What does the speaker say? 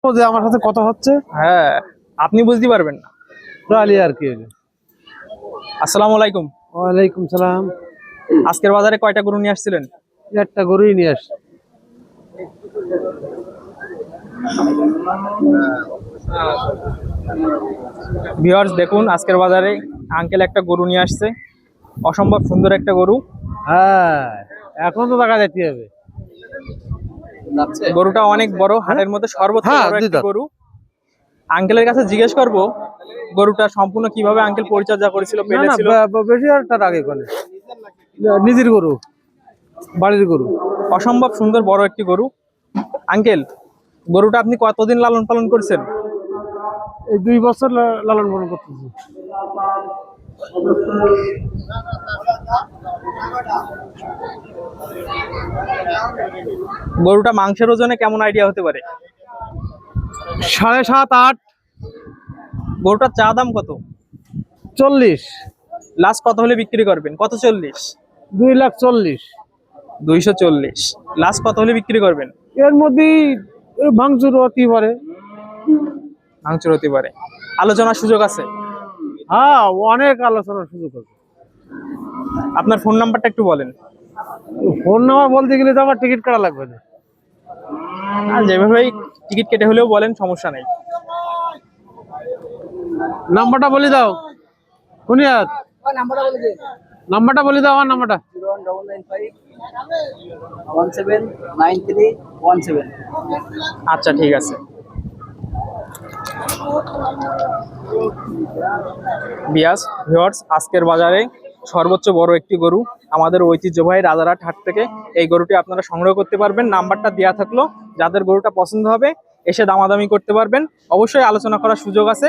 যে আমার সাথে কথা হচ্ছে হ্যাঁ, আপনি বুঝতে পারবেন না। আলী আর কি। আসসালামু আলাইকুম। ওয়ালাইকুম সালাম। আজকের বাজারে কয়টা গরু নিয়ে আসছিলেন? একটা গরুই নিয়ে আসছি। ভিউয়ার্স দেখুন, আজকের বাজারে আঙ্কেল একটা গরু নিয়ে আসছে। অসম্ভব সুন্দর একটা গরু। হ্যাঁ, এখন তো টাকা যেতে হবে। গরুটা অনেক বড়, হাটের মধ্যে সর্বোচ্চ হ্যাঁ, বড় একটা দিদা। গরু। আঙ্কেলের কাছে জিজ্ঞেস করব গরুটা সম্পূর্ণ কিভাবে আঙ্কেল পরিচর্যা করেছিল, না না, পেলেছিল। বেশি আর তার আগে করে নিজের গরু, বাড়ির গরু। অসম্ভব সুন্দর বড় একটি গরু। আঙ্কেল, গরুটা আপনি কতদিন লালন পালন করছেন? এই 2 বছর লালন পালন করতেছি। গরুটা মাংসের ওজনে কেমন আইডিয়া হতে পারে? 7.5 8 গরুটার চা দাম কত? 40। লাস্ট কত হলে বিক্রি করবেন? কত? 40? 2,40,000। 240। লাস্ট কত হলে বিক্রি করবেন? এর মধ্যেই ভাঙচুর হতে পারে। ভাঙচুর হতে পারে। আলোচনার সুযোগ আছে? হ্যাঁ, অনেক আলোচনার সুযোগ আছে। আপনার ফোন নাম্বারটা একটু বলেন। ফোন নাম্বার বলতে গেলে তো আমার টিকিট কাটা লাগবে না। আর যেভাবেই টিকিট কেটে হলেও বলেন, সমস্যা নেই। নাম্বারটা বলে দাও। কুনিয়াত নাম্বারটা বলে দাও। আমার নাম্বারটা 0195179317। আচ্ছা, ঠিক আছে। ভিউয়ার্স, আজকের বাজারে সর্বোচ্চ বড় একটি গরু আমাদের ঐতিহ্যবাহী রাজারহাট হাট থেকে এই গরুটি আপনারা সংগ্রহ করতে পারবেন। নাম্বারটা দেওয়া থাকলো, যাদের গরুটা পছন্দ হবে এসে দামাদামি করতে পারবেন। অবশ্যই আলোচনা করার সুযোগ আছে।